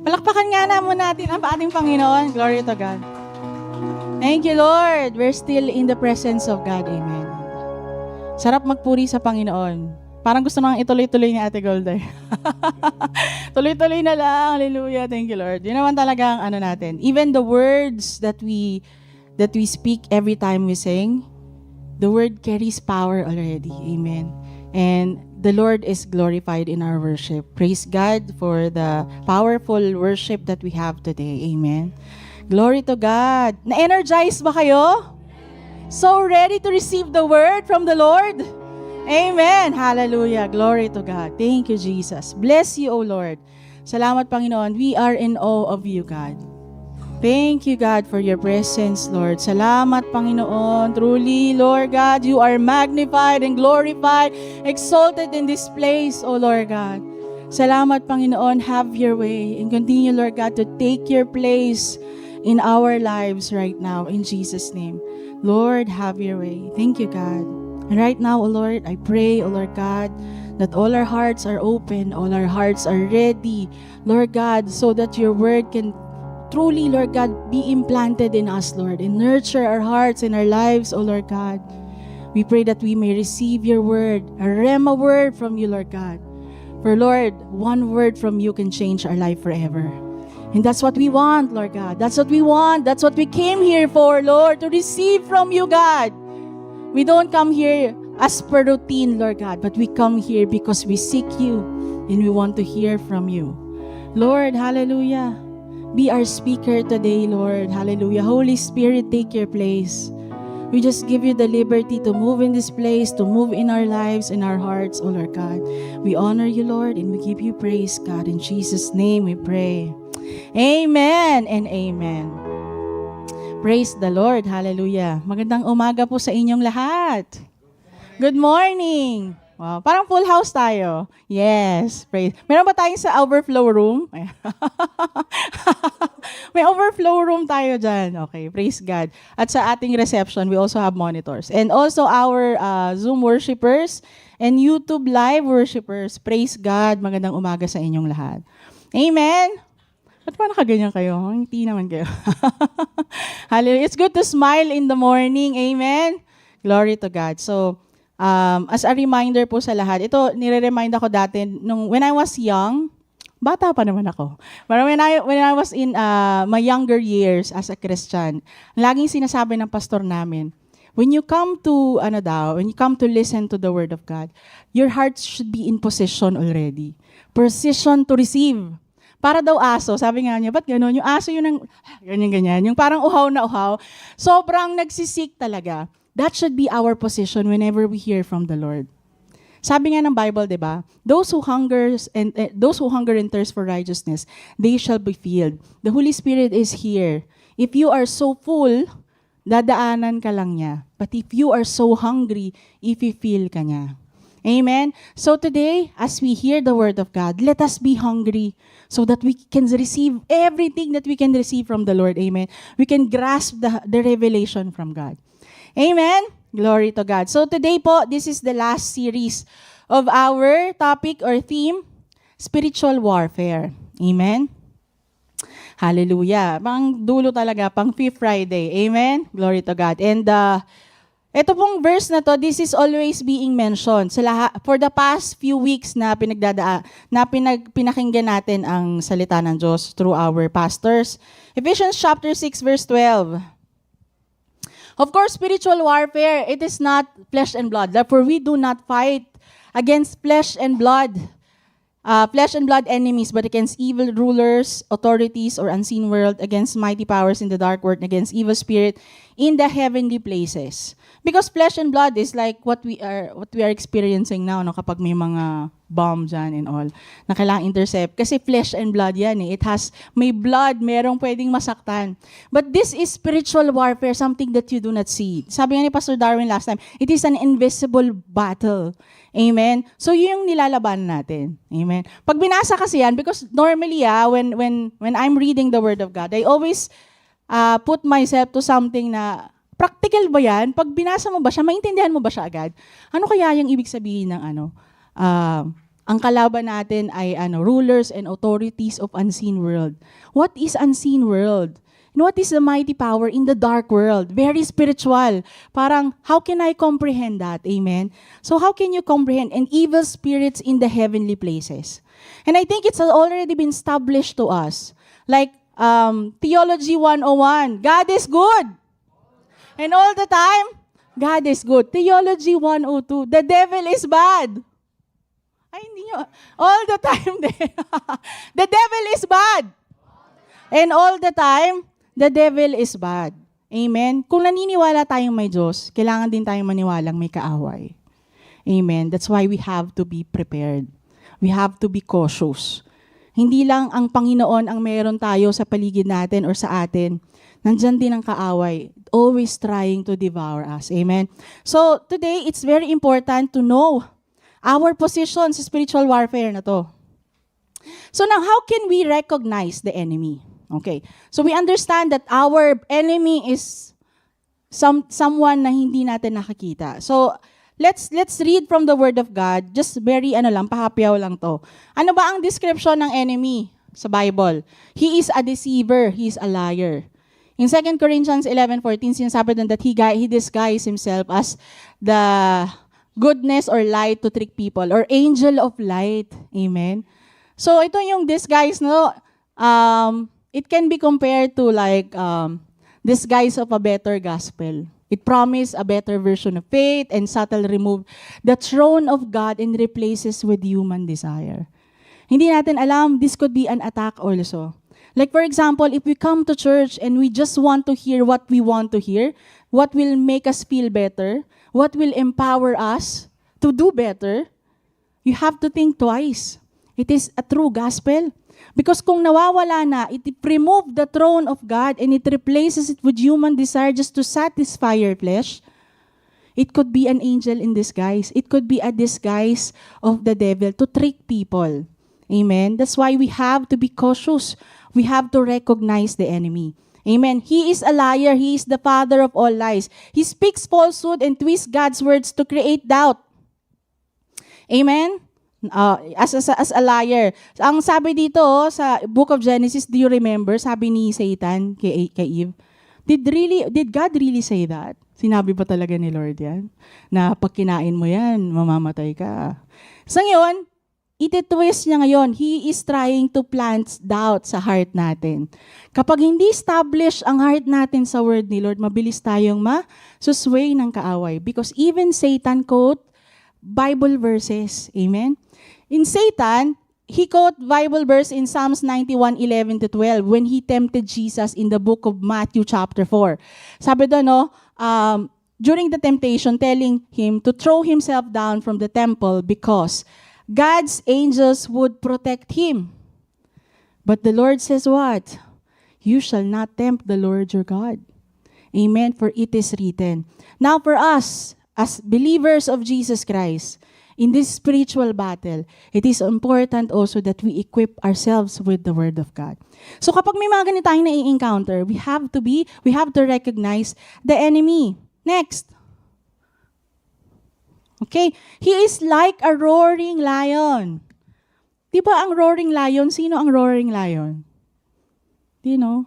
Palakpakan nga naman natin ang ating Panginoon. Glory to God. Thank you, Lord. We're still in the presence of God. Amen. Sarap magpuri sa Panginoon. Parang gusto nang ituloy-tuloy ni Ate Golda. Tuloy-tuloy na lang. Hallelujah. Thank you, Lord. Yun naman talaga ang ano natin. Even the words that we speak every time we sing, the word carries power already. Amen. And the Lord is glorified in our worship. Praise God for the powerful worship that we have today. Amen. Glory to God. Na-energize ba kayo? So ready to receive the word from the Lord? Amen. Hallelujah. Glory to God. Thank you, Jesus. Bless you, O Lord. Salamat, Panginoon. We are in awe of you, God. Thank you, God, for your presence, Lord. Salamat, Panginoon. Truly, Lord God, you are magnified and glorified, exalted in this place, O Lord God. Salamat, Panginoon. Have your way and continue, Lord God, to take your place in our lives right now, in Jesus' name. Lord, have your way. Thank you, God. And right now, O Lord, I pray, O Lord God, that all our hearts are open, all our hearts are ready, Lord God, so that your word can truly, Lord God, be implanted in us, Lord, and nurture our hearts and our lives, O Lord God. We pray that we may receive your word, a rhema word from you, Lord God. For Lord, one word from you can change our life forever. And that's what we want, Lord God. That's what we want. That's what we came here for, Lord, to receive from you, God. We don't come here as per routine, Lord God, but we come here because we seek you and we want to hear from you. Lord, hallelujah. Be our speaker today, Lord. Hallelujah. Holy Spirit, take your place. We just give you the liberty to move in this place, to move in our lives, in our hearts, oh Lord God. We honor you, Lord, and we give you praise, God. In Jesus' name we pray. Amen and amen. Praise the Lord. Hallelujah. Magandang umaga po sa inyong lahat. Good morning. Wow, parang full house tayo. Yes. Praise. Meron ba tayong sa overflow room? May overflow room tayo dyan. Okay, praise God. At sa ating reception, we also have monitors. And also our Zoom worshipers and YouTube live worshipers. Praise God. Magandang umaga sa inyong lahat. Amen. Ba't pa nakaganyan kayo? Hindi naman kayo. Hallelujah. It's good to smile in the morning. Amen. Glory to God. So, as a reminder po sa lahat, ito, nire-remind ako dati, when I was young, bata pa naman ako. But when I was in my younger years as a Christian, laging sinasabi ng pastor namin, when you come to, when you come to listen to the Word of God, your heart should be in position already. Position to receive. Para daw aso, sabi nga niya, ba't gano'n? Yung aso yun ng, ganyan-ganyan, yung parang uhaw na uhaw. Sobrang nagsisik talaga. That should be our position whenever we hear from the Lord. Sabi nga ng Bible, di ba? Those who hunger and thirst for righteousness, they shall be filled. The Holy Spirit is here. If you are so full, dadaanan ka lang niya. But if you are so hungry, i-feel ka niya. Amen? So today, as we hear the Word of God, let us be hungry so that we can receive everything that we can receive from the Lord. Amen? We can grasp the revelation from God. Amen? Glory to God. So today po, this is the last series of our topic or theme, spiritual warfare. Amen? Hallelujah. Pang dulo talaga, pang Fifth Friday. Amen? Glory to God. And ito pong verse na to, this is always being mentioned. For the past few weeks na pinakinggan natin ang salita ng Diyos through our pastors. Ephesians chapter 6 verse 12. Of course, spiritual warfare, it is not flesh and blood. Therefore, we do not fight against flesh and blood enemies, but against evil rulers, authorities, or unseen world, against mighty powers in the dark world, against evil spirit in the heavenly places. Because flesh and blood is like what we are experiencing now, no, kapag may mga bomb dyan and all, na kailangang intercept. Kasi flesh and blood yan eh. May blood, merong pwedeng masaktan. But this is spiritual warfare, something that you do not see. Sabi nga ni Pastor Darwin last time, it is an invisible battle. Amen? So yun yung nilalaban natin. Amen? Pag binasa kasi yan, because normally when I'm reading the Word of God, I always put myself to something na practical ba yan? Pag binasa mo ba siya, maintindihan mo ba siya agad? Ano kaya yung ibig sabihin ng Ang kalaban natin ay rulers and authorities of unseen world. What is unseen world? And what is the mighty power in the dark world? Very spiritual. Parang, how can I comprehend that? Amen? So how can you comprehend an evil spirits in the heavenly places? And I think it's already been established to us. Like, Theology 101, God is good. And all the time, God is good. Theology 102, the devil is bad. Ay, hindi nyo. All the time, the devil is bad. And all the time, the devil is bad. Amen? Kung naniniwala tayong may Diyos, kailangan din tayong maniwalang may kaaway. Amen? That's why we have to be prepared. We have to be cautious. Hindi lang ang Panginoon ang meron tayo sa paligid natin or sa atin. Nandyan din ang kaaway, always trying to devour us. Amen? So, today, it's very important to know our position sa spiritual warfare na to. So now, how can we recognize the enemy? Okay. So we understand that our enemy is someone na hindi natin nakakita. So let's read from the Word of God. Just very pahapyaw lang to. Ano ba ang description ng enemy sa Bible? He is a deceiver. He is a liar. In 2 Corinthians 11:14, sinasabi doon that he disguised himself as the goodness or light to trick people, or angel of light. Amen? So ito yung disguise, no? It can be compared to like disguise of a better gospel. It promises a better version of faith and subtly remove the throne of God and replaces with human desire. Hindi natin alam, this could be an attack also. Like for example, if we come to church and we just want to hear what we want to hear, what will make us feel better, what will empower us to do better, you have to think twice. It is a true gospel. Because kung nawawala na, it remove the throne of God and it replaces it with human desire just to satisfy your flesh. It could be an angel in disguise. It could be a disguise of the devil to trick people. Amen? That's why we have to be cautious. We have to recognize the enemy. Amen? He is a liar. He is the father of all lies. He speaks falsehood and twists God's words to create doubt. Amen? As a liar. Ang sabi dito sa Book of Genesis, do you remember? Sabi ni Satan kay Eve, did God really say that? Sinabi pa talaga ni Lord yan? Na pag kinain mo yan, mamamatay ka. So ngayon, iti-twist niya ngayon. He is trying to plant doubt sa heart natin. Kapag hindi establish ang heart natin sa word ni Lord, mabilis tayong masusway ng kaaway. Because even Satan quote Bible verses. Amen? In Satan, he quote Bible verse in Psalms 91:11-12 when he tempted Jesus in the book of Matthew chapter 4. Sabi doon, during the temptation, telling him to throw himself down from the temple because God's angels would protect him. But the Lord says what? You shall not tempt the Lord your God. Amen, for it is written. Now for us, as believers of Jesus Christ, in this spiritual battle, it is important also that we equip ourselves with the Word of God. So kapag may mga ganito tayong nai-encounter, we have to recognize the enemy. Next. Okay, he is like a roaring lion. Di ba ang roaring lion? Sino ang roaring lion? Do you know?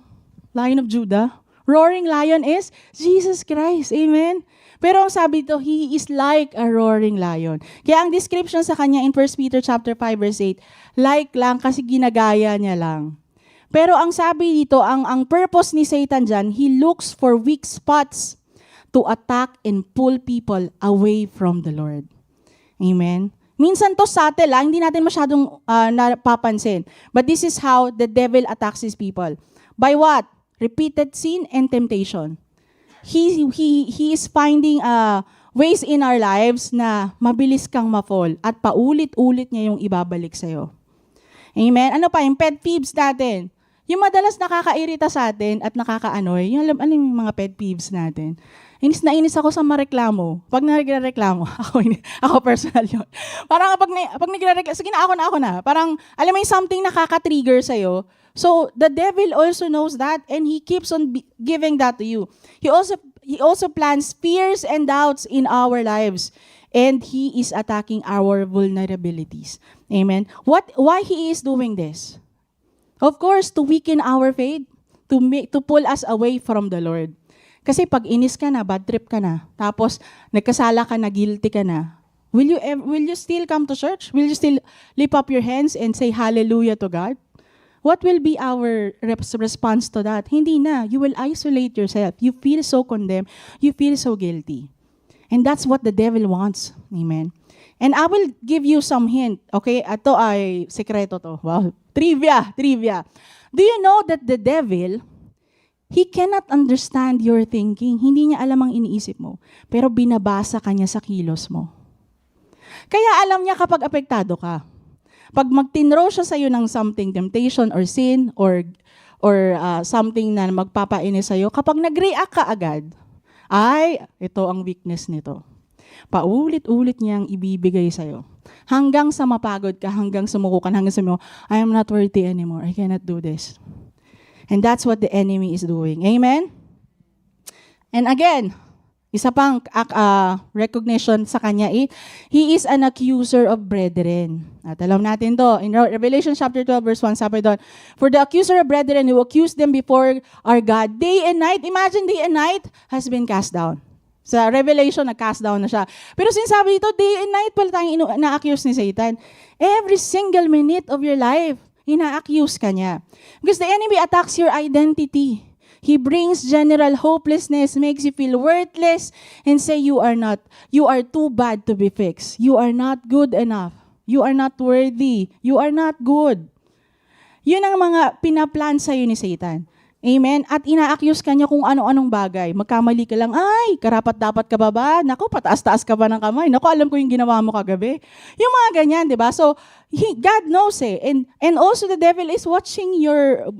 Lion of Judah. Roaring lion is Jesus Christ. Amen? Pero ang sabi dito, he is like a roaring lion. Kaya ang description sa kanya in 1 Peter chapter 5 verse 8, like lang kasi ginagaya niya lang. Pero ang sabi dito, ang purpose ni Satan dyan, he looks for weak spots to attack and pull people away from the Lord. Amen? Minsan to subtle, hindi natin masyadong napapansin. But this is how the devil attacks his people. By what? Repeated sin and temptation. He is finding ways in our lives na mabilis kang ma-fall at paulit-ulit niya yung ibabalik sa'yo. Amen? Ano pa, yung pet peeves natin. Yung madalas nakakairita sa atin at nakakaanoy, yung yung mga pet peeves natin. Inis na inis ako sa mareklamo. Pag nagreklamo, ako personal yun. Parang pag nagreklamo, sige na, ako na. Parang, alam mo yung something nakaka-trigger sa'yo. So, the devil also knows that and he keeps on giving that to you. He also plants fears and doubts in our lives. and he is attacking our vulnerabilities. Amen. Why he is doing this? Of course, to weaken our faith, to pull us away from the Lord. Kasi pag inis ka na, bad trip ka na, tapos nagkasala ka na, guilty ka na, will you still come to church? Will you still lift up your hands and say hallelujah to God? What will be our response to that? Hindi na. You will isolate yourself. You feel so condemned. You feel so guilty. And that's what the devil wants. Amen. And I will give you some hint. Okay? Ito ay sekreto to. Wow. Trivia. Do you know that the devil, he cannot understand your thinking. Hindi niya alam ang iniisip mo. Pero binabasa ka niya sa kilos mo. Kaya alam niya kapag apektado ka. Pag magtinrow siya sa'yo ng something, temptation or sin or something na magpapainis sa'yo, kapag nag-react ka agad, ay, ito ang weakness nito. Paulit-ulit niyang ibibigay sa'yo. Hanggang sa mapagod ka, hanggang sumuko ka, hanggang sabi mo, I am not worthy anymore. I cannot do this. And that's what the enemy is doing. Amen? And again, isa pang recognition sa kanya, he is an accuser of brethren. At alam natin to, in Revelation chapter 12 verse 1, sabi doon, for the accuser of brethren who accused them before our God, day and night, imagine day and night, has been cast down. Sa Revelation, nag-cast down na siya. Pero sinasabi dito, day and night pala tayong na-accuse ni Satan. Every single minute of your life, ina-accuse ka niya. Because the enemy attacks your identity. He brings general hopelessness, makes you feel worthless, and say you are too bad to be fixed. You are not good enough. You are not worthy. You are not good. Yun ang mga pinaplan sa'yo ni Satan. Amen? At ina-accuse ka niya kung ano-anong bagay. Magkamali ka lang, ay, karapat-dapat ka ba? Naku, pataas-taas ka ba ng kamay? Naku, alam ko yung ginawa mo kagabi. Yung mga ganyan, di ba? So, God knows eh. And also the devil is watching your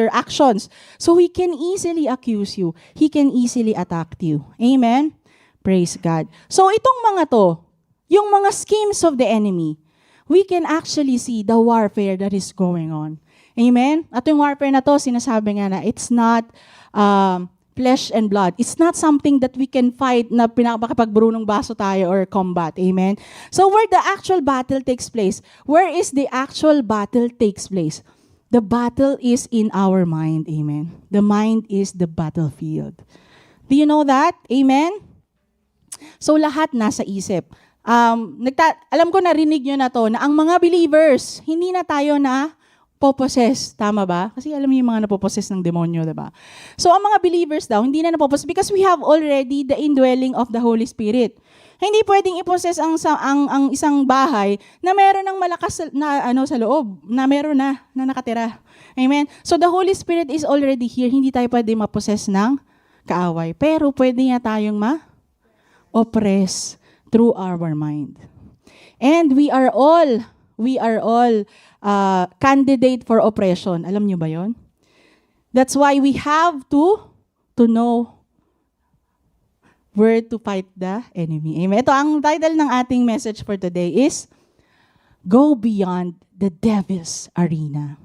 actions. So, he can easily accuse you. He can easily attack you. Amen? Praise God. So, itong mga to, yung mga schemes of the enemy, we can actually see the warfare that is going on. Amen? At yung warfare na to, sinasabi nga na, it's not flesh and blood. It's not something that we can fight na pinakapagbrunong baso tayo or combat. Amen? So where the actual battle takes place, where is the actual battle takes place? The battle is in our mind. Amen? The mind is the battlefield. Do you know that? Amen? So lahat nasa isip. Alam ko narinig nyo na to, na ang mga believers, hindi na tayo na poposes. Tama ba? Kasi alam niyo yung mga napoposes ng demonyo, diba? So, ang mga believers daw, hindi na napoposes because we have already the indwelling of the Holy Spirit. Hindi pwedeng iposes ang isang bahay na meron ng malakas na sa loob, na meron na nakatira. Amen? So, the Holy Spirit is already here. Hindi tayo pwede maposes ng kaaway. Pero pwede niya tayong ma-oppress through our mind. And we are all candidate for oppression. Alam niyo ba yon? That's why we have to know where to fight the enemy. Amen. Ito, ang title ng ating message for today is, Go Beyond the Devil's Arena.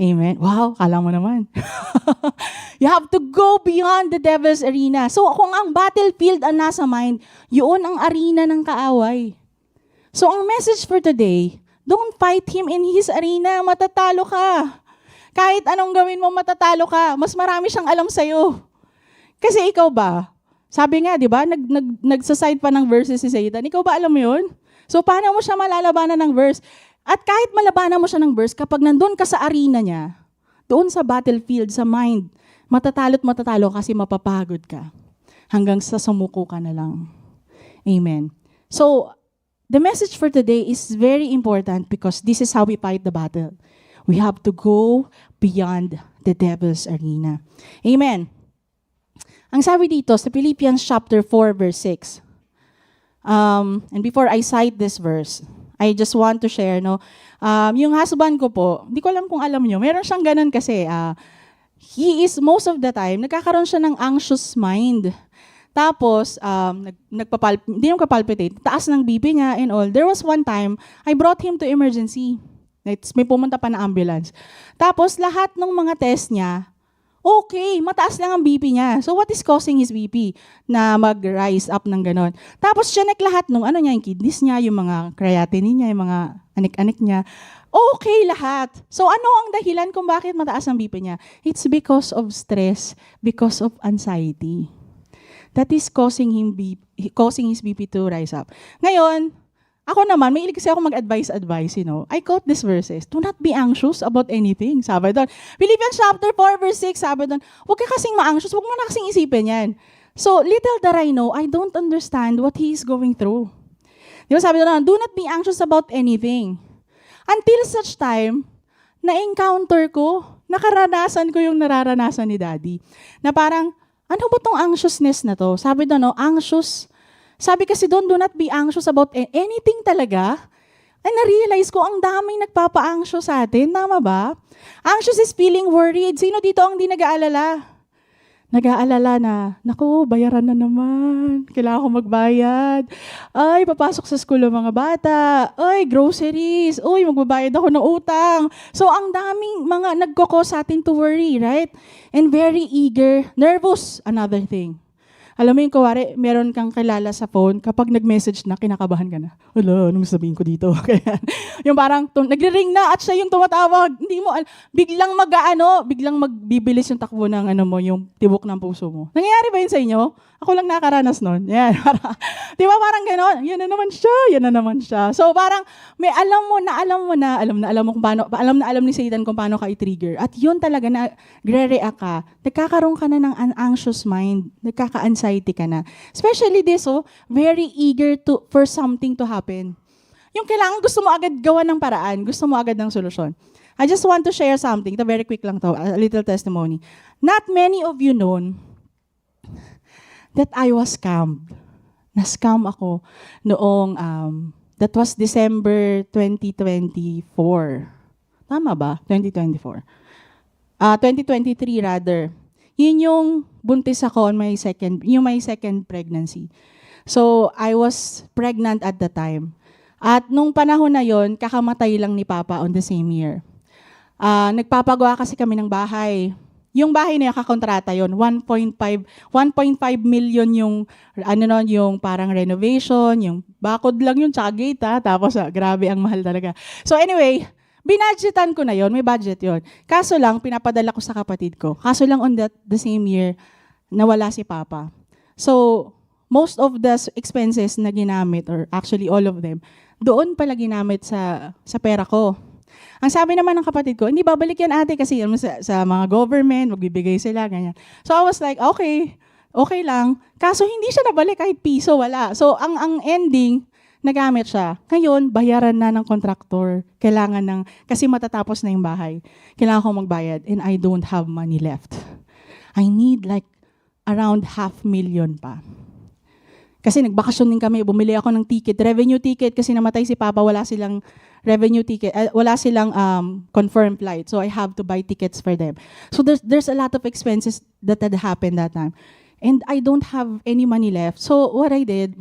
Amen. Wow, kala mo naman. You have to go beyond the devil's arena. So, kung ang battlefield ang nasa mind, yun ang arena ng kaaway. So, ang message for today, don't fight him in his arena. Matatalo ka. Kahit anong gawin mo, matatalo ka. Mas marami siyang alam sa'yo. Kasi ikaw ba? Sabi nga, di ba? Nagsaside pa ng verses si Satan. Ikaw ba alam mo yun? So, paano mo siya malalabanan ng verse? At kahit malabanan mo siya ng verse, kapag nandun ka sa arena niya, doon sa battlefield, sa mind, matatalo kasi mapapagod ka. Hanggang sa sumuko ka na lang. Amen. So, the message for today is very important because this is how we fight the battle. We have to go beyond the devil's arena. Amen. Ang sabi dito sa Philippians chapter 4 verse 6. And before I cite this verse, I just want to share, yung husband ko po, hindi ko alam kung alam nyo, meron siyang ganun kasi, he is most of the time, nagkakaroon siya ng anxious mind. Tapos, hindi yung kapalpitate, taas ng BP niya and all. There was one time, I brought him to emergency. May pumunta pa na ambulance. Tapos, lahat ng mga test niya, Okay, mataas lang ang BP niya. So what is causing his BP na mag-rise up ng ganon? Tapos chinek lahat nung ano niya, yung kidneys niya, yung mga creatinine niya, yung mga anik-anik niya. Okay lahat. So ano ang dahilan kung bakit mataas ang BP niya? It's because of stress, because of anxiety. That is causing his BP to rise up. Ngayon, ako naman, may kasi ako mag-advise, I quote these verses. Do not be anxious about anything. Sabi doon. Philippians chapter 4 verse 6, sabi doon, huwag ka kasing ma-anxious, huwag mo na kasing isipin yan. So, little that I know, I don't understand what he is going through. Di ba sabi doon, do not be anxious about anything. Until such time, na-encounter ko, nakaranasan ko yung nararanasan ni Daddy. Na parang, ano ba tong anxiousness na to? Sabi doon, anxious. Sabi kasi doon, do not be anxious about anything talaga. Ay, na-realize ko, ang daming nagpapa-anxious sa atin. Tama ba? Anxious is feeling worried. Sino dito ang di nag-aalala? Nag-aalala na, naku, bayaran na naman. Kailangan ko magbayad. Ay, papasok sa school ng mga bata. Ay, groceries. Uy, magbabayad ako ng utang. So, ang daming mga nagkakos sa atin to worry, right? And very eager. Nervous, another thing. Alam mo yung kuwari, meron kang kilala sa phone, kapag nag-message na, kinakabahan ka na. Wala, anong sabihin ko dito? Kaya, yung parang, nagre-ring na at siya yung tumatawag. Hindi mo, biglang magbibilis yung takbo ng yung tibok ng puso mo. Nangyayari ba yun sa inyo? Ako lang nakaranas nun. Yan, di ba parang gano'n? Yan na naman siya. So parang, may alam mo kung paano, alam ni Satan kung paano ka i-trigger. At yun talaga na, gre-react ka. Nagkakaroon ka na ng an anxious mind. Nagkaka-anxiety ka na. Especially this, very eager for something to happen. Yung kailangan gusto mo agad gawa ng paraan, gusto mo agad ng solusyon. I just want to share something. Ito very quick lang to, a little testimony. Not many of you know that I was scammed. Na-scam ako noong, that was December 2024. Tama ba? 2024. 2023 rather. Yun yung buntis ako on my second pregnancy. So, I was pregnant at the time. At nung panahon na yon, kakamatay lang ni Papa on the same year. Nagpapagawa kasi kami ng bahay. Yung bahay na yung kakontrata yon, 1.5 million yung parang renovation, yung bakod lang yun, tsaka gate tapos grabe ang mahal talaga. So anyway, binadgetan ko na yon, may budget yon. Kaso lang, pinapadala ko sa kapatid ko. Kaso lang on the same year, nawala si Papa. So, most of the expenses na ginamit, or actually all of them, doon pala ginamit sa pera ko. Ang sabi naman ng kapatid ko, hindi babalik yan ate kasi sa mga government, magbibigay sila, ganyan. So I was like, okay lang. Kaso hindi siya nabalik kahit piso, wala. So ang ending, nagamit siya. Ngayon, bayaran na ng kontraktor. Kasi matatapos na yung bahay. Kailangan ko magbayad and I don't have money left. I need like around 500,000 pa. Kasi nagbakasyon din kami, bumili ako ng ticket, revenue ticket kasi namatay si Papa, wala silang revenue ticket, wala silang confirmed flight. So I have to buy tickets for them. So there's a lot of expenses that had happened that time. And I don't have any money left. So what I did,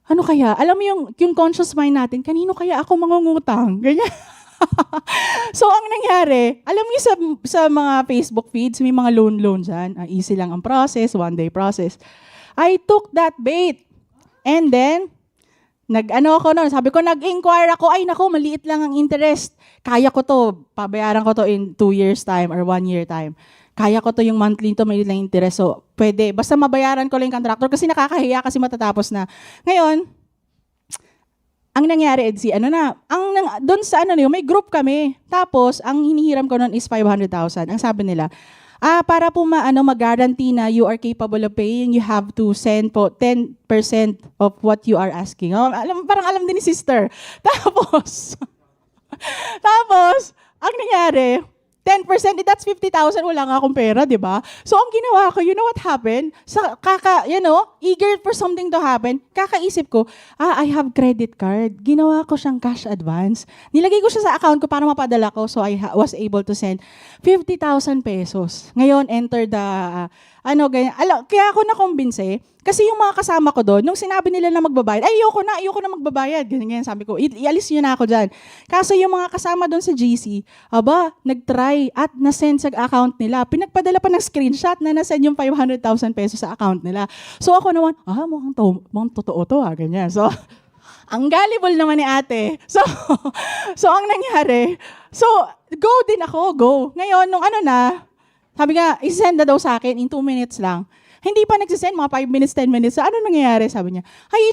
ano kaya? Alam mo yung conscious mind natin, kanino kaya ako mangungutang? Ganyan. So ang nangyari, alam niyo sa mga Facebook feeds, may mga loan dyan. Easy lang ang process, one-day process. I took that bait. And then, sabi ko, nag-inquire ako, ay nako, maliit lang ang interest. Kaya ko to, pabayaran ko to in 2 years time or 1 year time. Kaya ko to yung monthly to, maliit lang interest. So, pwede. Basta mabayaran ko lang yung contractor kasi nakakahiya kasi matatapos na. Ngayon, ang nangyari, Edsy, doon sa may group kami. Tapos, ang hinihiram ko noon is 500,000. Ang sabi nila, para po mag-guarantee na you are capable of paying, you have to send po 10% of what you are asking. Parang alam din ni sister. Tapos, ang nangyari, 10%, that's 50,000, wala nga akong pera, di ba? So, ang ginawa ko, you know what happened? Eager for something to happen, kakaisip ko, I have credit card. Ginawa ko siyang cash advance. Nilagay ko siya sa account ko para mapadala ko, so I was able to send 50,000 pesos. Ngayon, enter the ganyan. Kaya ako nakumbinse, kasi yung mga kasama ko doon, nung sinabi nila na magbabayad, ayoko na magbabayad. Ganyan, sabi ko, ialis nyo na ako dyan. Kaso yung mga kasama doon sa GC, nag-try at na-send sa account nila. Pinagpadala pa ng screenshot na na-send yung 500,000 pesos sa account nila. So ako naman, mukhang totoo to ganyan. So, ang gullible naman ni ate. So ang nangyari, go din ako, go. Ngayon, nung sabi nga, isend na daw sa akin in 2 minutes lang. Hindi pa nagsisend, mga 5 minutes, 10 minutes. So, ano nangyayari? Sabi niya,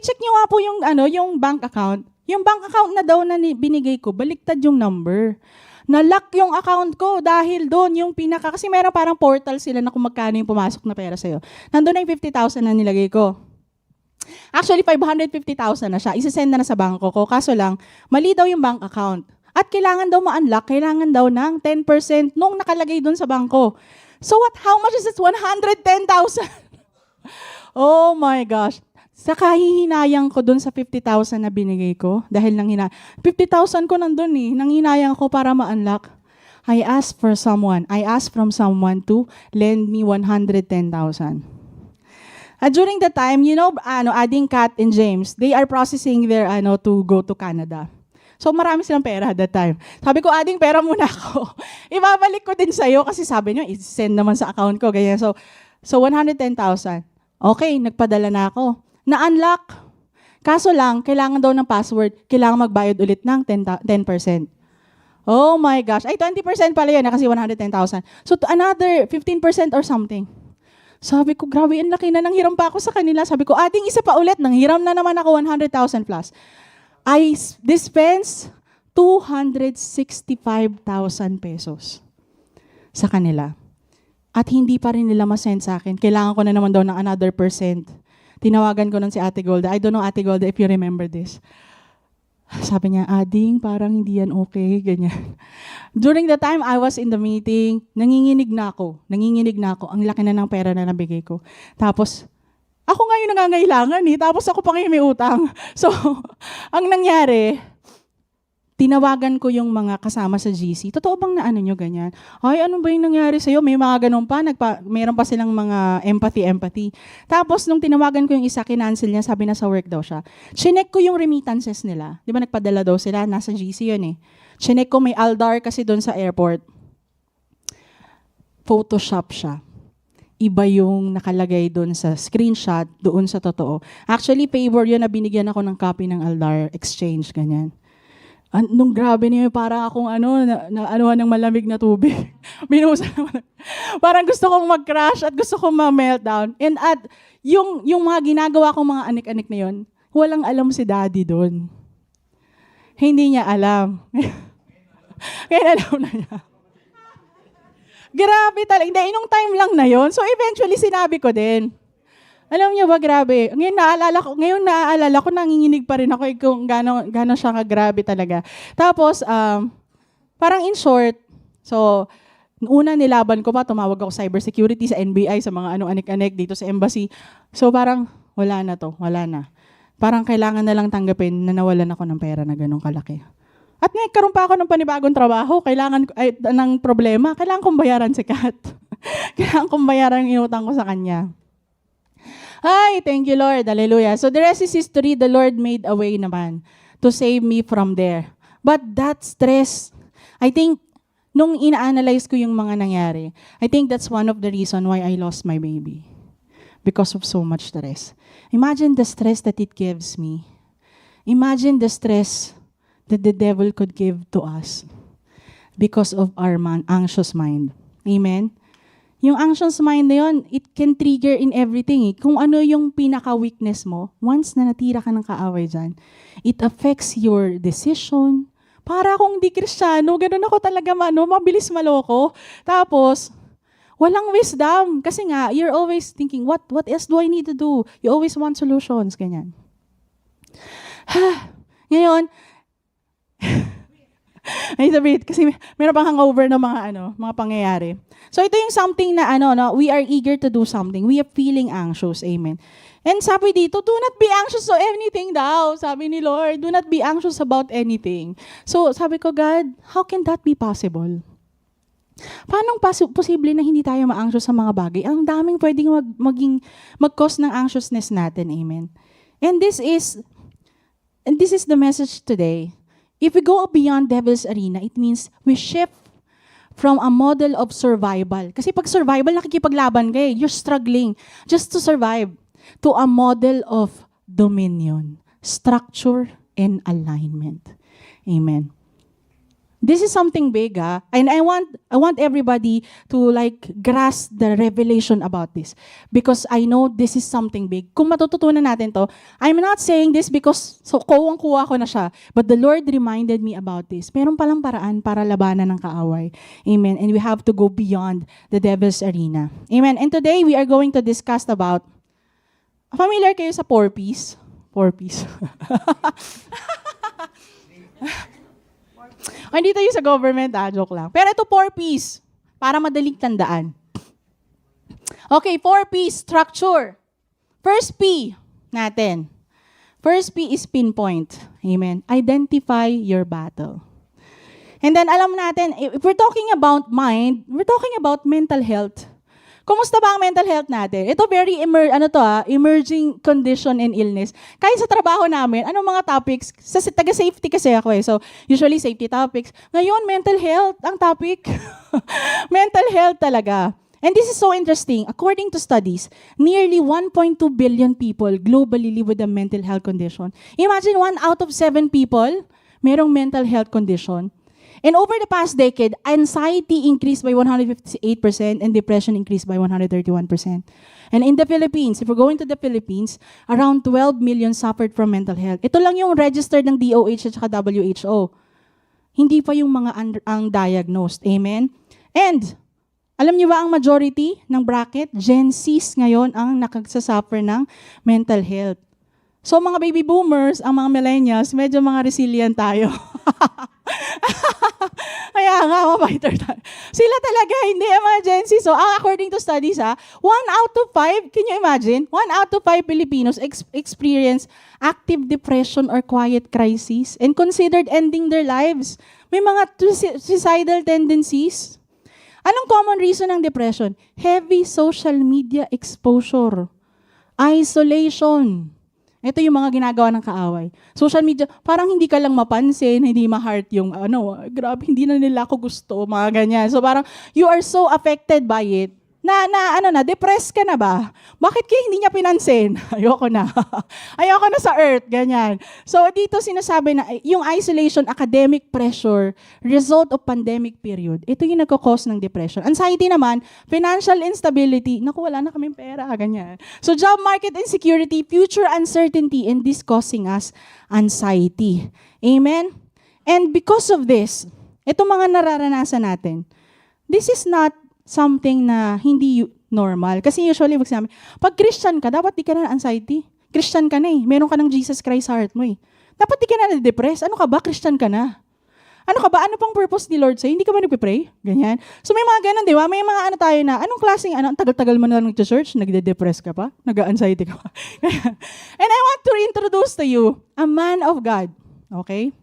check niyo nga po yung bank account. Yung bank account na daw na binigay ko, baliktad yung number. Na-lock yung account ko dahil doon yung kasi meron parang portal sila na kung magkano yung pumasok na pera sa'yo. Nandun na yung 50,000 na nilagay ko. Actually, 550,000 na siya. Isasend na sa bangko ko. Kaso lang, mali daw yung bank account. At kailangan daw ma-unlock, kailangan daw ng 10% nung nakalagay doon sa bangko. So how much is it? 110,000. Oh my gosh. Sa kahihinayang ko doon sa 50,000 na binigay ko, dahil 50,000 ko nandun nanghinayang ko para ma-unlock. I asked from someone to lend me 110,000. During the time, Ading, Kat, and James, they are processing their to go to Canada. So marami silang pera at that time. Sabi ko, Ading, pera muna ako. Ibabalik ko din sa'yo kasi sabi niyo, i-send naman sa account ko. Ganyan. So 110,000. Okay, nagpadala na ako. Na-unlock. Kaso lang, kailangan daw ng password. Kailangan magbayad ulit ng 10%. Oh my gosh. 20% pala yun kasi 110,000. So another 15% or something. Sabi ko, grabe, ang laki na. Nanghiram pa ako sa kanila. Sabi ko, Ading, isa pa ulit. Nanghiram na naman ako 100,000 plus. I dispense 265,000 pesos sa kanila. At hindi pa rin nila masend sa akin. Kailangan ko na naman daw ng another percent. Tinawagan ko nun si Ate Golda. I don't know, Ate Golda, if you remember this. Sabi niya, Ading, parang hindi yan okay, ganyan. During the time I was in the meeting, nanginginig na ako. Ang laki na ng pera na nabigay ko. Tapos, ako nga yung nangangailangan tapos ako pa ngayon may utang. So, ang nangyari, tinawagan ko yung mga kasama sa GC. Totoo bang na nyo ganyan? Ano ba yung nangyari sa'yo? May mga ganun pa, mayroon pa silang mga empathy. Tapos, nung tinawagan ko yung isa, kinancel niya, sabi na sa work daw siya. Chinek ko yung remittances nila. Di ba nagpadala daw sila? Nasa GC yun Chinek ko may Aldar kasi doon sa airport. Photoshop siya. Iba yung nakalagay doon sa screenshot, doon sa totoo. Actually, favor yun na binigyan ako ng copy ng Aldar exchange, ganyan. Nung grabe niya, parang akong anuhan ng malamig na tubig. Binusa naman. Parang gusto kong mag-crash at gusto kong ma-meltdown. And yung mga ginagawa kong mga anik-anik na yun, walang alam si daddy doon. Hindi niya alam. Kaya alam na niya. Grabe talaga. Hindi, nung time lang na yon. So eventually sinabi ko din. Alam niyo ba, grabe. Ngayon naaalala ko, nanginginig pa rin ako kung gano'n siya kagrabe talaga. Tapos, parang in short, so, una nilaban ko pa, tumawag ako cybersecurity sa NBI, sa mga anik-anik dito sa embassy. So parang, wala na. Parang kailangan na lang tanggapin na nawalan ako ng pera na gano'ng kalaki. At nagkaroon pa ako ng panibagong trabaho, ng problema, kailangan kong bayaran si Kat. Kailangan kong bayaran yung inutang ko sa kanya. Ay, thank you, Lord. Hallelujah. So the rest is history. The Lord made a way naman to save me from there. But that stress, I think, nung ina-analyze ko yung mga nangyari, I think that's one of the reason why I lost my baby. Because of so much stress. Imagine the stress that it gives me. Imagine the stress that the devil could give to us because of our anxious mind. Amen? Yung anxious mind na yun, it can trigger in everything. Kung ano yung pinaka-weakness mo, once na natira ka ng kaaway dyan, it affects your decision. Para kung di Kristiyano, ganun ako talaga mabilis maloko. Tapos, walang wisdom. Kasi nga, you're always thinking, what else do I need to do? You always want solutions, ganyan. Ngayon, ay sabihin, kasi meron pang hangover ng mga pangyayari. So ito yung something na we are eager to do something. We are feeling anxious. Amen. And sabi dito, do not be anxious of anything daw. Sabi ni Lord, do not be anxious about anything. So sabi ko, God, how can that be possible? Paano posible na hindi tayo ma-anxious sa mga bagay? Ang daming pwedeng mag-cause ng anxiousness natin. Amen. And this is the message today. If we go beyond devil's arena, it means we shift from a model of survival. Kasi pag survival, nakikipaglaban kayo. You're struggling just to survive. To a model of dominion, structure, and alignment. Amen. This is something big, and I want everybody to grasp the revelation about this, because I know this is something big. Kung matututunan natin to, I'm not saying this because kuwang-kuha ko na siya, but the Lord reminded me about this. Meron palang paraan para labanan ng kaaway. Amen. And we have to go beyond the devil's arena. Amen. And today we are going to discuss about, familiar kayo sa 4Ps? 4Ps. Hindi tayo sa government, joke lang. Pero ito 4Ps, para madaling tandaan. Okay, 4Ps, structure. First P natin. First P is pinpoint. Amen. Identify your battle. And then alam natin, if we're talking about mind, we're talking about mental health. Kumusta ba ang mental health natin? Ito very emerging condition and illness. Kahit sa trabaho namin, anong mga topics? Taga-safety kasi ako eh. So, usually safety topics. Ngayon, mental health ang topic. Mental health talaga. And this is so interesting. According to studies, nearly 1.2 billion people globally live with a mental health condition. Imagine 1 out of 7 people merong mental health condition. And over the past decade, anxiety increased by 158% and depression increased by 131%. And in the Philippines, if we're going to the Philippines, around 12 million suffered from mental health. Ito lang yung registered ng DOH at saka WHO. Hindi pa yung mga ang diagnosed. Amen? And, alam niyo ba ang majority ng bracket? Gen Zs ngayon ang nakagsasuffer ng mental health. So mga baby boomers, ang mga millennials, medyo mga resilient tayo. Kaya nga, fighter tayo. Sila talaga, hindi emergency. So, according to studies, 1 out of 5, can you imagine? 1 out of 5 Filipinos experience active depression or quiet crisis and considered ending their lives. May mga suicidal tendencies. Anong common reason ng depression? Heavy social media exposure. Isolation. Ito yung mga ginagawa ng kaaway. Social media, parang hindi ka lang mapansin, hindi ma-heart yung, grabe, hindi na nila ako gusto, mga ganyan. So parang, you are so affected by it, depressed ka na ba? Bakit kaya hindi niya pinansin? Ayoko na. Ayoko na sa earth, ganyan. So dito sinasabi na, yung isolation, academic pressure, result of pandemic period, ito yung nagkakos ng depression. Anxiety naman, financial instability, naku, wala na kaming pera, ganyan. So job market insecurity, future uncertainty, and this causing us anxiety. Amen? And because of this, ito mga nararanasan natin, this is not something na hindi normal. Kasi usually, pag Christian ka, dapat di ka na anxiety. Christian ka na eh. Meron ka ng Jesus Christ sa heart mo eh. Dapat di ka na na-depress. Ano ka ba? Christian ka na. Ano ka ba? Ano pang purpose ni Lord sa'yo? Hindi ka ba nagpipray? Ganyan. So may mga ganun, di ba? May mga tayo na, anong klaseng, ang tagal-tagal mo na nag-church, nagde-depress ka pa? Nag-anxiety ka pa? And I want to introduce to you a man of God. Okay?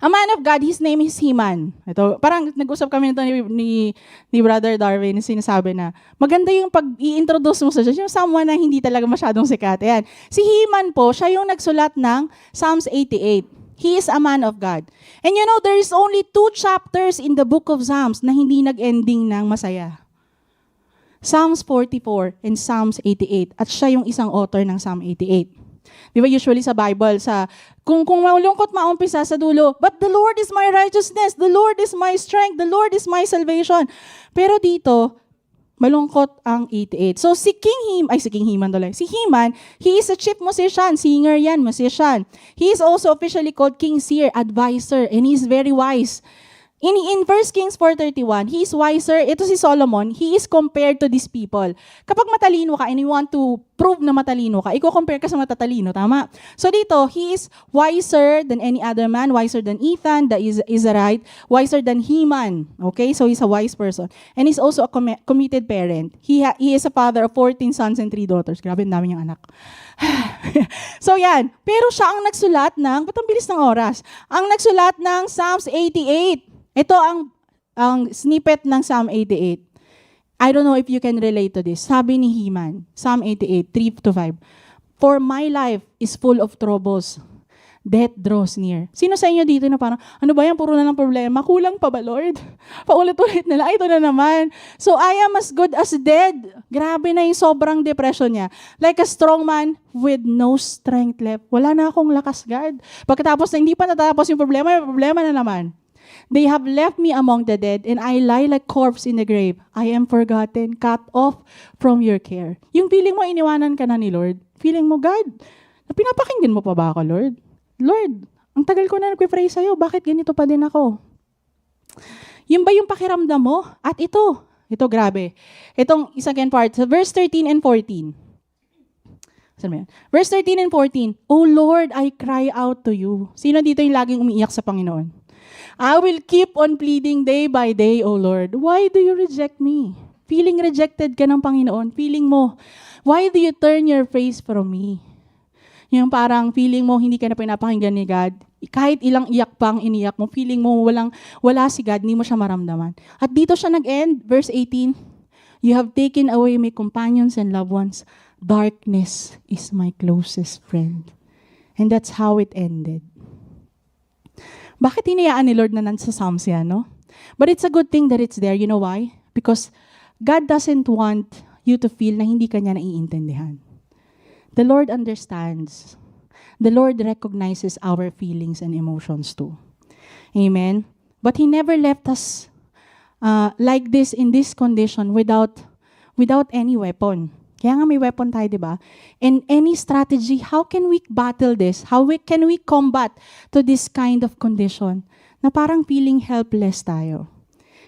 A man of God, his name is Heman. Ito, parang nag-usap kami nito ni Brother Darwin, sinasabi na, maganda yung pag-i-introduce mo sa Diyos, yung someone na hindi talaga masyadong sikat. Ayan. Si Heman po, siya yung nagsulat ng Psalms 88. He is a man of God. And you know, there is only 2 chapters in the book of Psalms na hindi nag-ending ng masaya. Psalms 44 and Psalms 88. At siya yung isang author ng Psalm 88. Di ba usually sa Bible, kung malungkot maumpisa sa dulo, but the Lord is my righteousness, the Lord is my strength, the Lord is my salvation. Pero dito, malungkot ang 88. So si Heman, he is a chief musician, singer yan, musician. He is also officially called King Seer, advisor, and he is very wise. In 1 Kings 4:31, he is wiser. Ito si Solomon, he is compared to these people. Kapag matalino ka and you want to prove na matalino ka, i-compare ka sa matatalino, tama? So dito, he is wiser than any other man, wiser than Ethan, the Israelite, wiser than Heman. Okay? So he's a wise person. And he's also a committed parent. He is a father of 14 sons and 3 daughters. Grabe, ang dami niyang anak. So yan. Pero siya ang nagsulat ng, ba't ang bilis ng oras? Ang nagsulat ng Psalms 88. Ito ang ang snippet ng Psalm 88. I don't know if you can relate to this. Sabi ni Heman, Psalm 88, 3-5, "For my life is full of troubles. Death draws near." Sino sa inyo dito na parang, ano ba yan, puro na ng problema? Kulang pa ba, Lord? Paulit-ulit nila, ito na naman. So, I am as good as dead. Grabe na yung sobrang depression niya. Like a strong man with no strength left. Wala na akong lakas, God. Pagkatapos na hindi pa natapos yung problema na naman. "They have left me among the dead, and I lie like corpse in the grave. I am forgotten, cut off from your care." Yung feeling mo, iniwanan ka na ni Lord. Feeling mo, God, pinapakinggan mo pa ba ako, Lord? Lord, ang tagal ko na nagpe-pray sa'yo, bakit ganito pa din ako? Yun ba yung pakiramdam mo? At ito grabe. Itong second part, verse 13 and 14. Saan ba yan? Verse 13 and 14, "O Lord, I cry out to you." Sino dito yung laging umiiyak sa Panginoon? "I will keep on pleading day by day, O Lord. Why do you reject me?" Feeling rejected ka ng Panginoon. Feeling mo, why do you turn your face from me? Yung parang feeling mo hindi ka na pinapakinggan ni God. Kahit ilang iyak pa ang iniyak mo, feeling mo wala si God, hindi mo siya maramdaman. At dito siya nag-end, verse 18, "You have taken away my companions and loved ones. Darkness is my closest friend." And that's how it ended. Bakit hinayaan ni Lord na nasa Psalms yan, no? But it's a good thing that it's there. You know why? Because God doesn't want you to feel na hindi ka niya naiintindihan. The Lord understands. The Lord recognizes our feelings and emotions too. Amen? But He never left us like this, in this condition, without any weapon. Kaya nga may weapon tayo, di ba? And any strategy, how can we battle this? Can we combat to this kind of condition na parang feeling helpless tayo?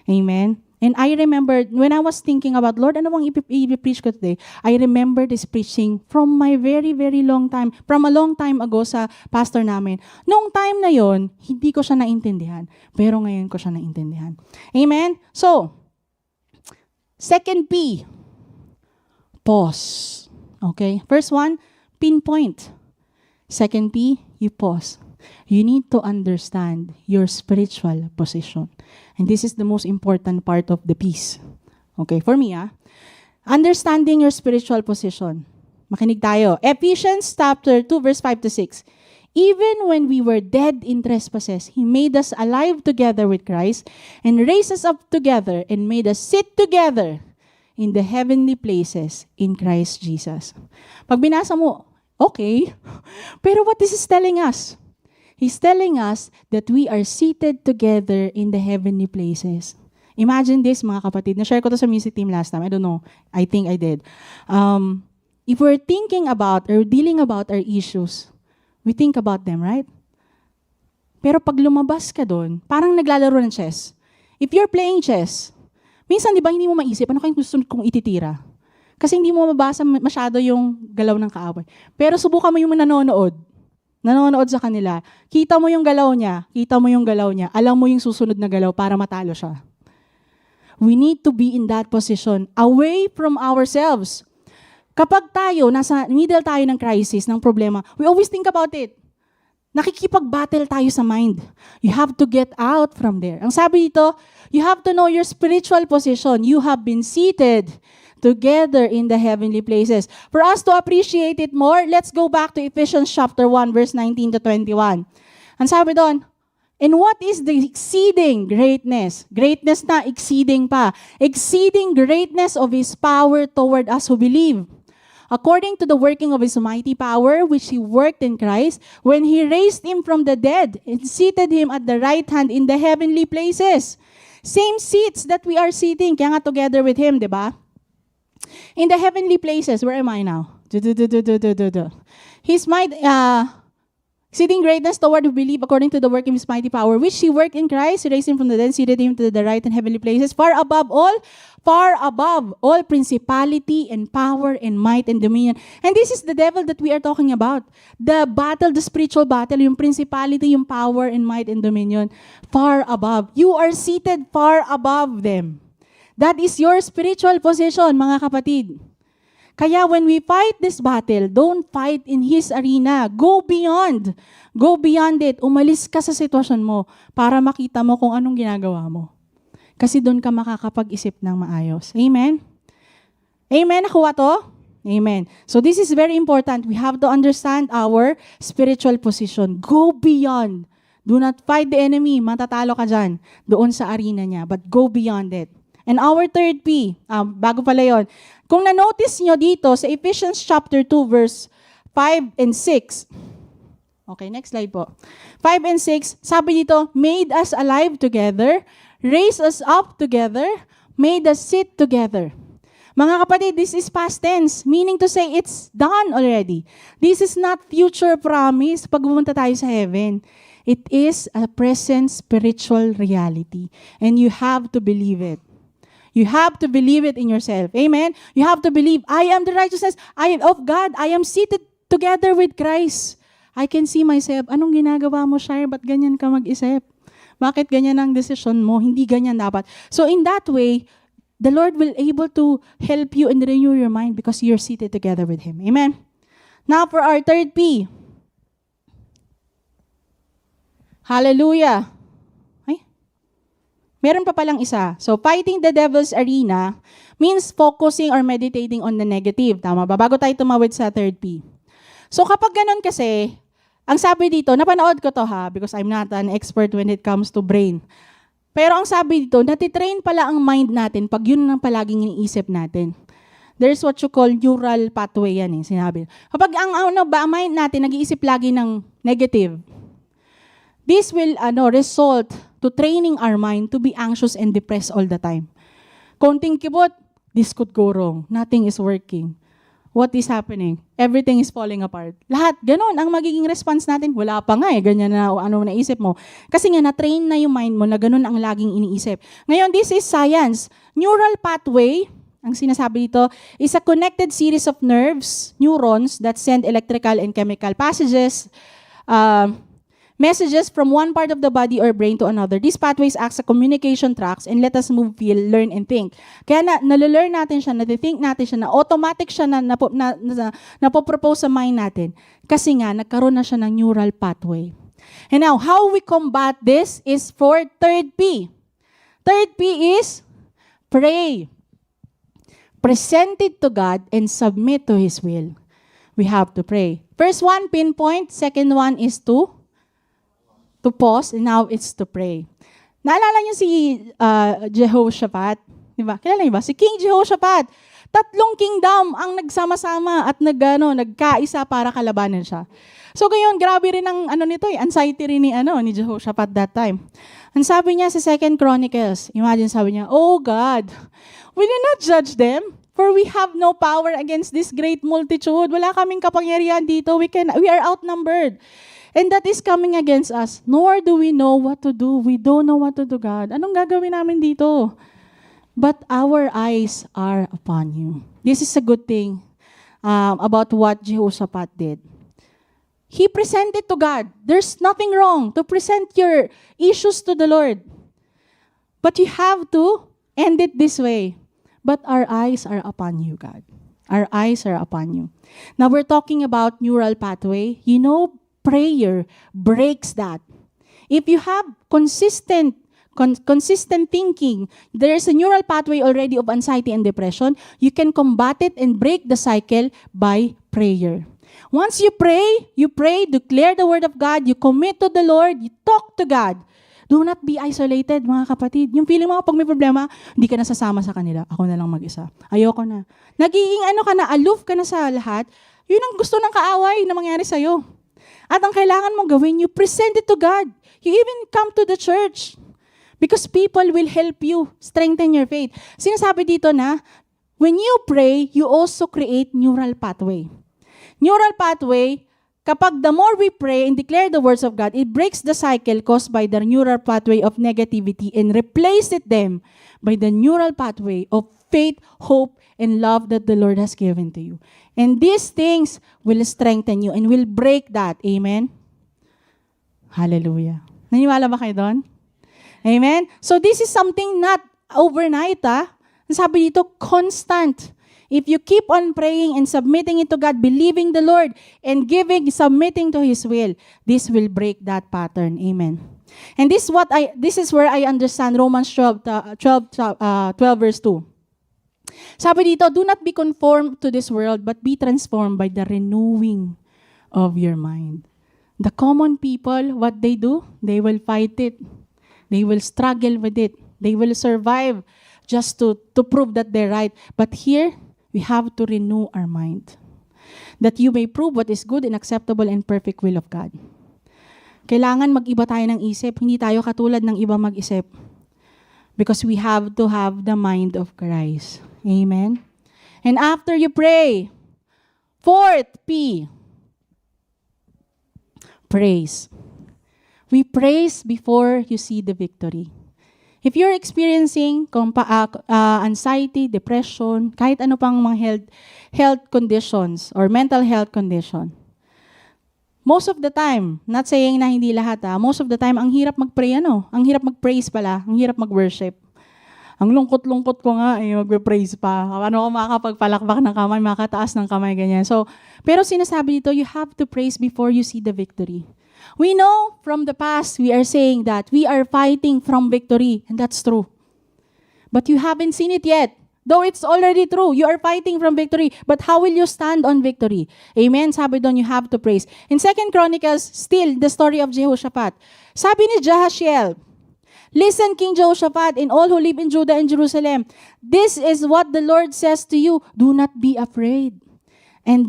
Amen? And I remember, when I was thinking about, Lord, ano bang i-preach ko today? I remember this preaching from my very, very long time, from a long time ago sa pastor namin. Noong time na yon, hindi ko siya naintindihan. Pero ngayon ko siya naintindihan. Amen? So, second P, pause. Okay? First one, pinpoint. Second P, you pause. You need to understand your spiritual position. And this is the most important part of the piece. Okay, for me, understanding your spiritual position. Makinig tayo. Ephesians chapter 2, verse 5-6. "Even when we were dead in trespasses, He made us alive together with Christ and raised us up together and made us sit together in the heavenly places in Christ Jesus." Pag binasa mo, okay. Pero what this is telling us? He's telling us that we are seated together in the heavenly places. Imagine this, mga kapatid. Na-share ko to sa music team last time. I don't know. I think I did. If we're thinking about or dealing about our issues, we think about them, right? Pero pag lumabas ka doon, parang naglalaro ng chess. If you're playing chess, minsan, di ba, hindi mo maisip, ano kayong gusto kong ititira? Kasi hindi mo mabasa masyado yung galaw ng kaaway. Pero subukan mo yung nanonood sa kanila. Kita mo yung galaw niya, alam mo yung susunod na galaw para matalo siya. We need to be in that position, away from ourselves. Kapag nasa middle tayo ng crisis, ng problema, we always think about it. Nakikipag-battle tayo sa mind. You have to get out from there. Ang sabi dito, you have to know your spiritual position. You have been seated together in the heavenly places. For us to appreciate it more, let's go back to Ephesians chapter 1, verse 19-21. Ang sabi doon, "And what is the exceeding greatness?" Greatness na exceeding pa. "Exceeding greatness of His power toward us who believe. According to the working of His mighty power, which He worked in Christ, when He raised Him from the dead and seated Him at the right hand in the heavenly places." Same seats that we are sitting, kaya nga together with Him, di ba? In the heavenly places, where am I now? His might, exceeding greatness toward who believe according to the work of His mighty power, which He worked in Christ, He raised Him from the dead, seated Him to the right in heavenly places, far above all principality and power and might and dominion. And this is the devil that we are talking about. The battle, the spiritual battle, yung principality, yung power and might and dominion, far above. You are seated far above them. That is your spiritual position, mga kapatid. Kaya when we fight this battle, don't fight in His arena. Go beyond. Go beyond it. Umalis ka sa sitwasyon mo para makita mo kung anong ginagawa mo. Kasi doon ka makakapag-isip ng maayos. Amen? Amen? Nakuha to? Amen. So this is very important. We have to understand our spiritual position. Go beyond. Do not fight the enemy. Matatalo ka dyan. Doon sa arena niya. But go beyond it. And our third P, bago pala yun. Kung na-notice nyo dito sa Ephesians chapter 2 verse 5 and 6. Okay, next slide po. 5 and 6, sabi dito, made us alive together, raised us up together, made us sit together. Mga kapatid, this is past tense, meaning to say it's done already. This is not future promise pag pumunta tayo sa heaven. It is a present spiritual reality. And you have to believe it. You have to believe it in yourself. Amen? You have to believe, I am the righteousness of God. I am seated together with Christ. I can see myself. Anong ginagawa mo, Shire? Ba't ganyan ka mag-isip? Bakit ganyan ang decision mo? Hindi ganyan dapat. So in that way, the Lord will able to help you and renew your mind because you're seated together with Him. Amen? Now for our third P. Hallelujah. Ay, meron pa palang isa. So fighting the devil's arena means focusing or meditating on the negative. Tama ba? Bago tayo tumawid sa third P. So kapag ganun kasi, ang sabi dito, napanood ko to because I'm not an expert when it comes to brain. Pero ang sabi dito, natitrain pala ang mind natin pag yun ang palaging iniisip natin. There's what you call neural pathway yan sinabi. Kapag ang mind natin nag-iisip lagi ng negative, this will result to training our mind to be anxious and depressed all the time. Konting kibot, this could go wrong. Nothing is working. What is happening? Everything is falling apart. Lahat, ganun. Ang magiging response natin, wala pa nga ganyan na naisip mo. Kasi nga, na-train na yung mind mo na ganun ang laging iniisip. Ngayon, this is science. Neural pathway, ang sinasabi dito, is a connected series of nerves, neurons, that send electrical and chemical messages from one part of the body or brain to another. These pathways act as communication tracks and let us move, feel, learn, and think. Kaya nalalearn natin siya, na-think natin siya, na automatic siya na napopropose sa mind natin. Kasi nga, nagkaroon na siya ng neural pathway. And now, how we combat this is for third P. Third P is pray. Present it to God and submit to His will. We have to pray. First one, pinpoint. Second one is to pause, and now it's to pray. Naalala niyo si Jehoshaphat? Diba? Kilala niyo ba? Si King Jehoshaphat. 3 kingdom ang nagsama-sama at nagkaisa para kalabanan siya. So ngayon, grabe rin ang anxiety rin ni Jehoshaphat that time. Ang sabi niya sa 2 Chronicles, imagine sabi niya, "Oh God, will you not judge them? For we have no power against this great multitude. Wala kaming kapangyarihan dito. We are outnumbered. And that is coming against us. Nor do we know what to do. We don't know what to do, God. Anong gagawin namin dito? But our eyes are upon you." This is a good thing about what Jehoshaphat did. He presented to God. There's nothing wrong to present your issues to the Lord. But you have to end it this way. But our eyes are upon you, God. Our eyes are upon you. Now we're talking about neural pathway. Prayer breaks that. If you have consistent thinking, there's a neural pathway already of anxiety and depression. You can combat it and break the cycle by prayer. Once you pray, declare the word of God, you commit to the Lord, you talk to God. Do not be isolated, mga kapatid. Yung feeling mo pag may problema, hindi ka na sasama sa kanila. Ako na lang mag-isa. Ayoko na. Nagiging aloof ka na sa lahat. Yun ang gusto ng kaaway na mangyari sa'yo. At ang kailangan mong gawin, you present it to God. You even come to the church. Because people will help you strengthen your faith. Sinasabi dito na, when you pray, you also create neural pathway. Neural pathway, kapag the more we pray and declare the words of God, it breaks the cycle caused by the neural pathway of negativity and replaces them by the neural pathway of faith, hope, and love that the Lord has given to you. And these things will strengthen you and will break that. Amen? Hallelujah. Naniwala ba kayo doon? Amen? So this is something not overnight. Sabi dito, constant. If you keep on praying and submitting it to God, believing the Lord, and submitting to His will, this will break that pattern. Amen. And this is where I understand Romans 12 verse 2. Sabi dito, do not be conformed to this world, but be transformed by the renewing of your mind. The common people, what they do, they will fight it. They will struggle with it. They will survive just to prove that they're right. But here, we have to renew our mind. That you may prove what is good and acceptable and perfect will of God. Kailangan mag-iba tayo ng isip. Hindi tayo katulad ng iba mag-isip. Because we have to have the mind of Christ. Amen? And after you pray, fourth P, praise. We praise before you see the victory. If you're experiencing anxiety, depression, kahit ano pang mga health conditions or mental health condition, most of the time, not saying na hindi lahat most of the time, ang hirap mag-pray ang hirap mag-praise pala, ang hirap mag-worship. Ang lungkot-lungkot ko nga, mag-praise pa. Ano ako makakapagpalakbak ng kamay, makataas ng kamay, ganyan. So, pero sinasabi dito, you have to praise before you see the victory. We know from the past, we are saying that we are fighting from victory, and that's true. But you haven't seen it yet. Though it's already true, you are fighting from victory. But how will you stand on victory? Amen? Sabi doon, you have to praise. In 2 Chronicles, still, the story of Jehoshaphat. Sabi ni Jahaziel, listen, King Jehoshaphat, and all who live in Judah and Jerusalem. This is what the Lord says to you. Do not be afraid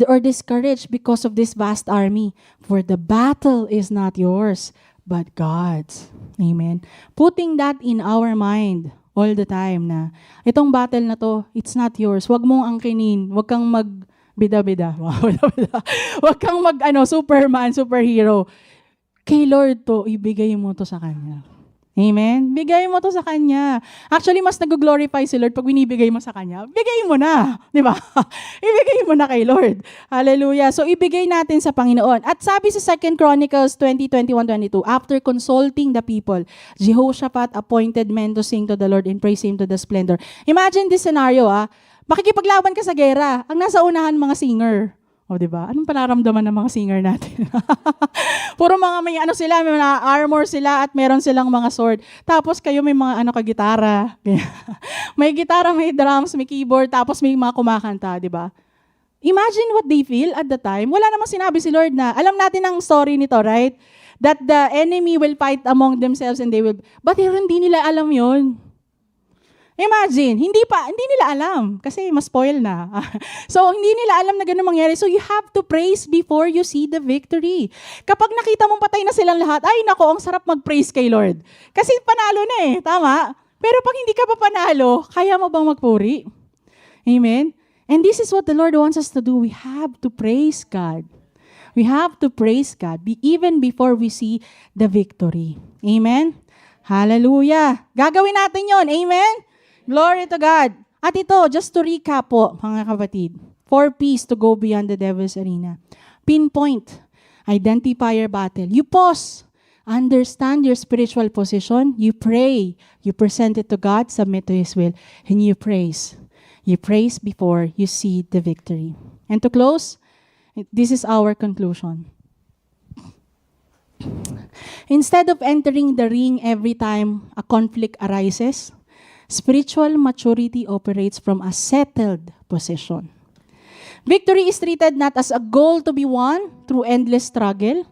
or discouraged because of this vast army. For the battle is not yours, but God's. Amen. Putting that in our mind all the time na itong battle na to, it's not yours. Huwag mong angkinin. Huwag kang bida-bida. Huwag kang Superman, superhero. Kay Lord to, ibigay mo to sa Kanya. Amen? Bigay mo to sa Kanya. Actually, mas nag-glorify si Lord pag binibigay mo sa Kanya. Bigay mo na. Di ba? Ibigay mo na kay Lord. Hallelujah. So, ibigay natin sa Panginoon. At sabi sa 2 Chronicles 20:21-22, after consulting the people, Jehoshaphat appointed men to sing to the Lord and praise Him to the splendor. Imagine this scenario, makikipaglaban ka sa gera. Ang nasa unahan, mga singer. O, diba? Anong panaramdaman ng mga singer natin? Puro mga may sila, may mga armor sila at meron silang mga sword. Tapos kayo may mga gitara. May gitara, may drums, may keyboard, tapos may mga kumakanta, diba? Imagine what they feel at the time. Wala namang sinabi si Lord na, alam natin ang story nito, right? That the enemy will fight among themselves and they will, but hindi nila alam yon. Imagine, hindi nila alam kasi mas-spoil na. So, hindi nila alam na gano'n mangyari. So, you have to praise before you see the victory. Kapag nakita mong patay na silang lahat, ay nako, ang sarap mag-praise kay Lord. Kasi panalo na tama? Pero pag hindi ka pa panalo, kaya mo bang magpuri? Amen? And this is what the Lord wants us to do. We have to praise God. We have to praise God even before we see the victory. Amen? Hallelujah. Gagawin natin yon. Amen? Glory to God. At ito, just to recap po, mga kapatid. 4 P's to go beyond the devil's arena. Pinpoint. Identify your battle. You pause. Understand your spiritual position. You pray. You present it to God. Submit to His will. And you praise. You praise before you see the victory. And to close, this is our conclusion. Instead of entering the ring every time a conflict arises, spiritual maturity operates from a settled position. Victory is treated not as a goal to be won through endless struggle,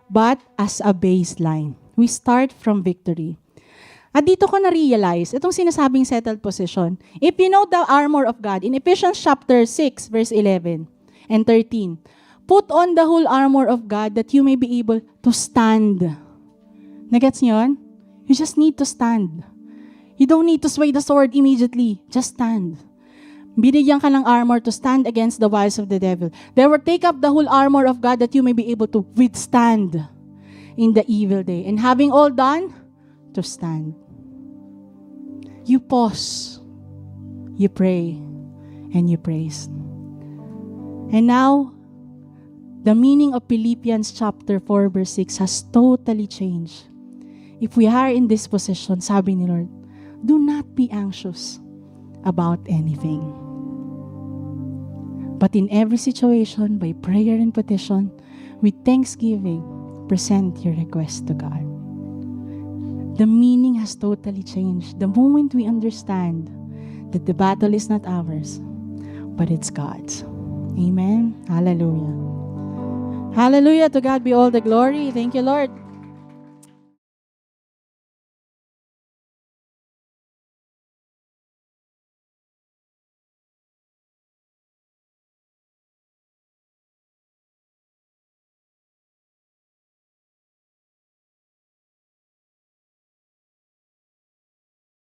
but as a baseline. We start from victory. At dito ko na-realize, itong sinasabing settled position, if you know the armor of God, in Ephesians chapter 6, verse 11 and 13, put on the whole armor of God that you may be able to stand. Nagets niyo yun? You just need to stand. You don't need to sway the sword immediately. Just stand. Binigyan ka ng armor to stand against the wiles of the devil. Therefore, take up the whole armor of God that you may be able to withstand in the evil day. And having all done, to stand. You pause. You pray. And you praise. And now, the meaning of Philippians chapter 4 verse 6 has totally changed. If we are in this position, sabi ni Lord, do not be anxious about anything. But in every situation, by prayer and petition, with thanksgiving, present your request to God. the meaning has totally changed. The moment we understand that the battle is not ours, but it's God's. Amen. Hallelujah. Hallelujah. To God be all the glory. Thank you, Lord.